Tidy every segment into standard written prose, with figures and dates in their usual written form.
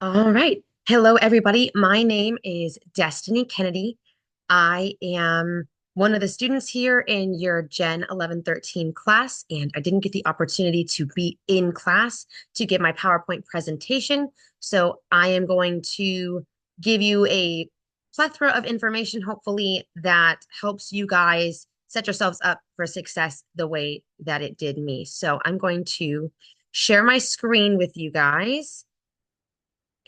All right. Hello, everybody. My name is Destiny Kennedy. I am one of the students here in your Gen 1113 class, and I didn't get the opportunity to be in class to give my PowerPoint presentation. So I am going to give you a plethora of information, hopefully, that helps you guys set yourselves up for success the way that it did me. So I'm going to share my screen with you guys.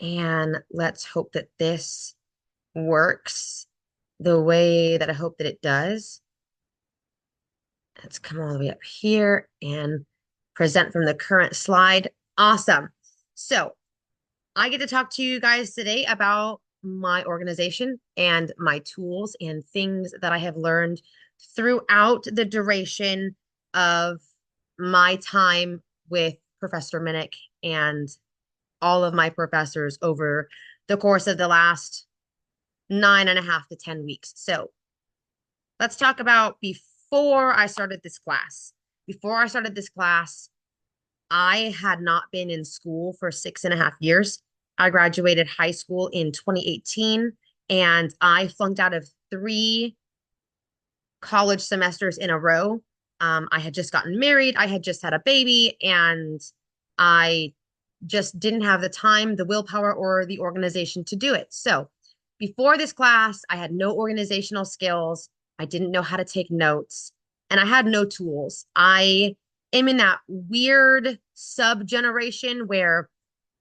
And let's hope that this works the way that I hope that it does. Let's come all the way up here and present from the current slide. Awesome. So I get to talk to you guys today about my organization and my tools and things that I have learned throughout the duration of my time with Professor Minnick and all of my professors over the course of the last 9.5 to 10 weeks. So let's talk about before I started this class. Before I started this class, I had not been in school for 6.5 years. I graduated high school in 2018, and I flunked out of 3 college semesters in a row. I had just gotten married, I had just had a baby, and I just didn't have the time, the willpower, or the organization to do it. So before this class, I had no organizational skills. I didn't know how to take notes, and I had no tools. I am in that weird sub generation where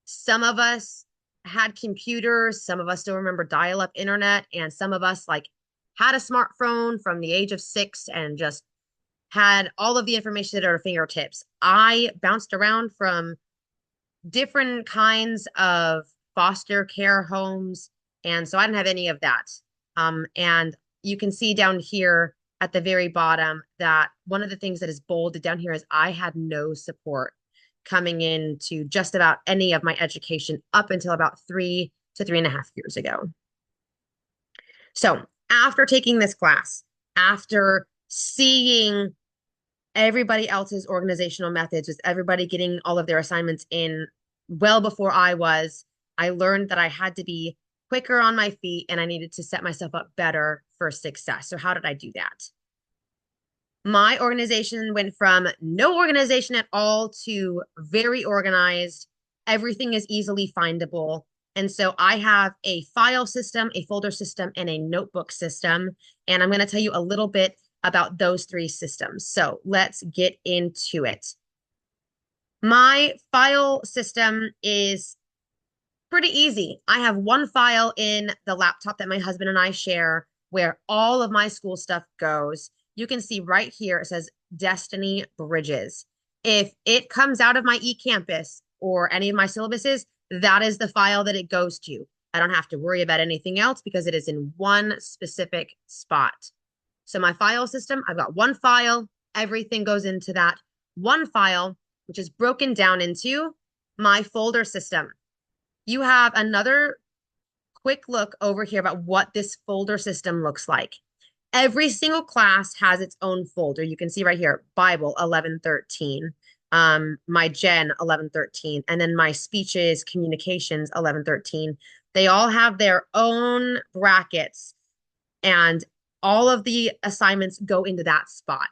some of us had computers, some of us still remember dial-up internet, and some of us like had a smartphone from the age of 6 and just had all of the information at our fingertips. I bounced around from different kinds of foster care homes, and so I didn't have any of that. And you can see down here at the very bottom that one of the things that is bolded down here is I had no support coming into just about any of my education up until about 3 to 3.5 years ago. So after taking this class, after seeing everybody else's organizational methods, with everybody getting all of their assignments in well before I was, I learned that I had to be quicker on my feet and I needed to set myself up better for success. So how did I do that? My organization went from no organization at all to very organized. Everything is easily findable. And so I have a file system, a folder system, and a notebook system. And I'm going to tell you a little bit about those 3 systems. So let's get into it. My file system is pretty easy. I have one file in the laptop that my husband and I share where all of my school stuff goes. You can see right here, it says Destiny Bridges. If it comes out of my eCampus or any of my syllabuses, that is the file that it goes to. I don't have to worry about anything else because it is in one specific spot. So my file system, I've got one file, everything goes into that one file, which is broken down into my folder system. You have another quick look over here about what this folder system looks like. Every single class has its own folder. You can see right here, Bible 1113, my Gen 1113, and then my speeches, communications 1113. They all have their own brackets, and all of the assignments go into that spot.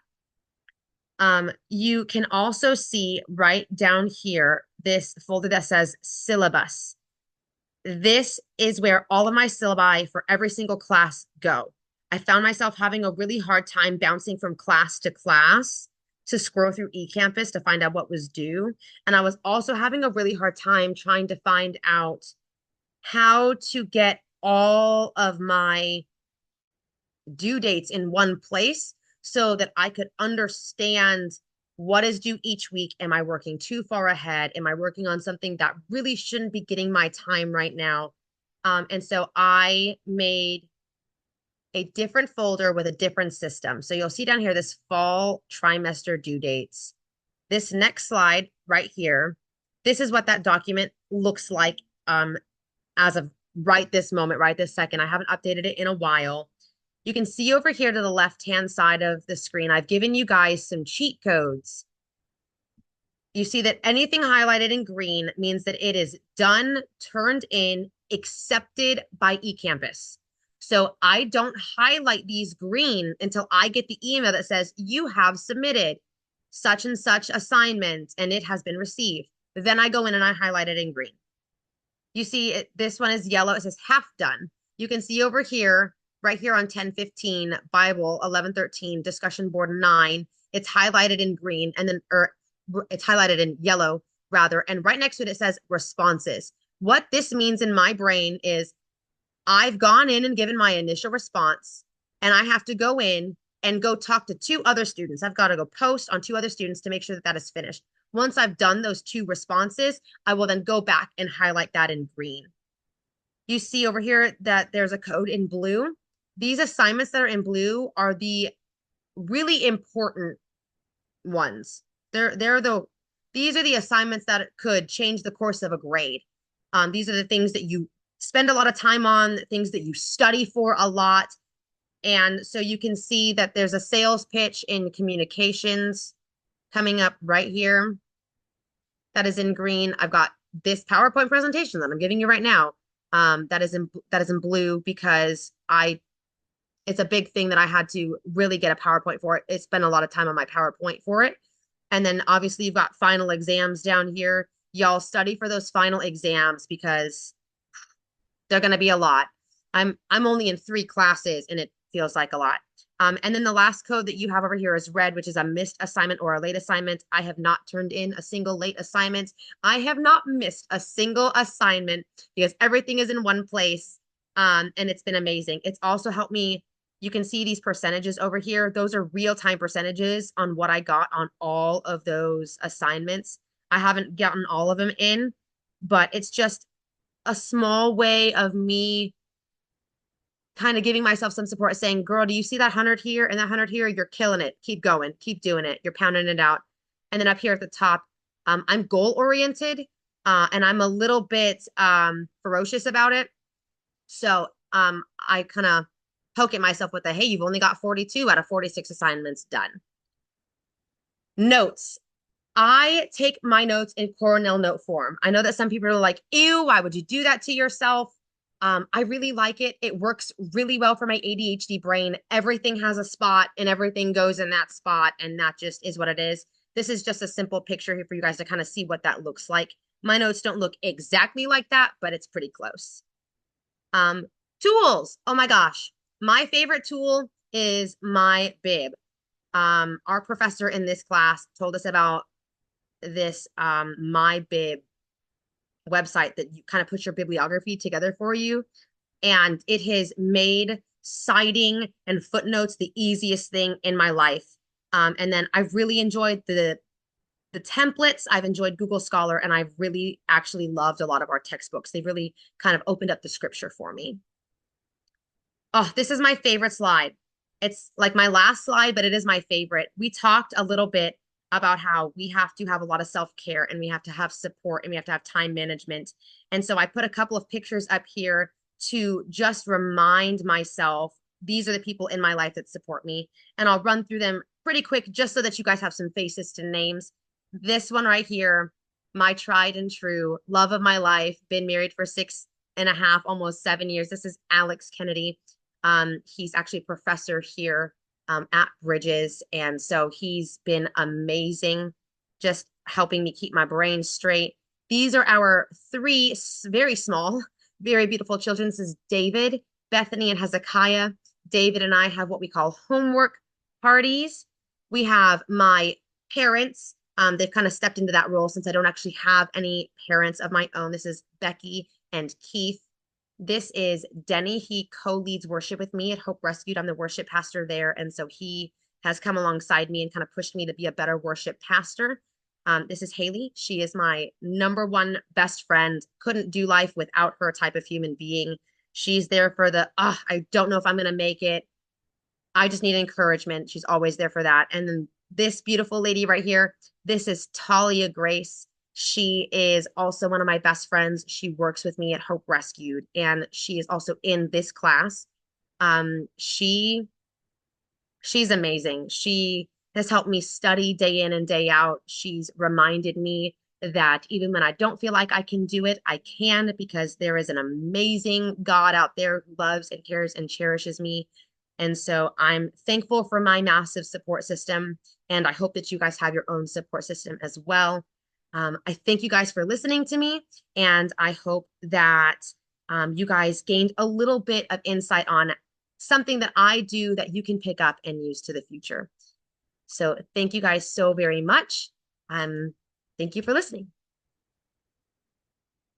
You can also see right down here this folder that says syllabus. This is where all of my syllabi for every single class go. I found myself having a really hard time bouncing from class to class to scroll through eCampus to find out what was due. And I was also having a really hard time trying to find out how to get all of my due dates in one place so that I could understand what is due each week. Am I working too far ahead? Am I working on something that really shouldn't be getting my time right now? And so I made a different folder with a different system. So you'll see down here this fall trimester due dates. This next slide right here, this is what that document looks like as of right this moment, right this second. I haven't updated it in a while. You can see over here to the left-hand side of the screen, I've given you guys some cheat codes. You see that anything highlighted in green means that it is done, turned in, accepted by eCampus. So I don't highlight these green until I get the email that says you have submitted such and such assignment and it has been received. Then I go in and I highlight it in green. You see this one is yellow. It says half done. You can see over here, right here on 1015, Bible 1113, discussion board 9, it's highlighted in green and then, or it's highlighted in yellow rather. And right next to it, it says responses. What this means in my brain is I've gone in and given my initial response, and I have to go in and go talk to two other students. I've got to go post on two other students to make sure that that is finished. Once I've done those two responses, I will then go back and highlight that in green. You see over here that there's a code in blue. These assignments that are in blue are the really important ones. These are the assignments that could change the course of a grade. These are the things that you spend a lot of time on, things that you study for a lot. And so you can see that there's a sales pitch in communications coming up right here. That is in green. I've got this PowerPoint presentation that I'm giving you right now. That is in blue because it's a big thing that I had to really get a PowerPoint for it. It's spent a lot of time on my PowerPoint for it. And then obviously you've got final exams down here. Y'all study for those final exams because they're going to be a lot. I'm only in 3 classes and it feels like a lot. And then the last code that you have over here is red, which is a missed assignment or a late assignment. I have not turned in a single late assignment. I have not missed a single assignment because everything is in one place. And it's been amazing. It's also helped me. You can see these percentages over here. Those are real-time percentages on what I got on all of those assignments. I haven't gotten all of them in, but it's just a small way of me kind of giving myself some support, saying, girl, do you see that 100 here and that 100 here? You're killing it. Keep going. Keep doing it. You're pounding it out. And then up here at the top, I'm goal oriented and I'm a little bit ferocious about it. So I kind of poke at myself with the, hey, you've only got 42 out of 46 assignments done. Notes. I take my notes in Cornell note form. I know that some people are like, ew, why would you do that to yourself? I really like it. It works really well for my ADHD brain. Everything has a spot and everything goes in that spot. And that just is what it is. This is just a simple picture here for you guys to kind of see what that looks like. My notes don't look exactly like that, but it's pretty close. Tools. Oh my gosh. My favorite tool is my bib. Our professor in this class told us about this my bib website that you kind of put your bibliography together for you, and it has made citing and footnotes the easiest thing in my life. And then I've really enjoyed the templates. I've enjoyed Google Scholar, and I've really actually loved a lot of our textbooks. They've really kind of opened up the scripture for me. Oh, this is my favorite slide. It's like my last slide, but it is my favorite. We talked a little bit about how we have to have a lot of self-care and we have to have support and we have to have time management. And so I put a couple of pictures up here to just remind myself these are the people in my life that support me. And I'll run through them pretty quick just so that you guys have some faces to names. This one right here, my tried and true love of my life, been married for 6.5, almost 7 years. This is Alex Kennedy. He's actually a professor here at Bridges. And so he's been amazing, just helping me keep my brain straight. These are our 3 very small, very beautiful children. This is David, Bethany, and Hezekiah. David and I have what we call homework parties. We have my parents. They've kind of stepped into that role since I don't actually have any parents of my own. This is Becky and Keith. This is Denny. He co-leads worship with me at Hope Rescued. I'm the worship pastor there. And so he has come alongside me and kind of pushed me to be a better worship pastor. This is Haley. She is my #1 best friend. Couldn't do life without her type of human being. She's there for the, I don't know if I'm going to make it. I just need encouragement. She's always there for that. And then this beautiful lady right here, this is Talia Grace. She is also one of my best friends. She works with me at Hope Rescued, and she is also in this class. She's amazing. She has helped me study day in and day out. She's reminded me that even when I don't feel like I can do it, I can, because there is an amazing God out there who loves and cares and cherishes me. And so I'm thankful for my massive support system. And I hope that you guys have your own support system as well. I thank you guys for listening to me. And I hope that you guys gained a little bit of insight on something that I do that you can pick up and use to the future. So thank you guys so very much. Thank you for listening.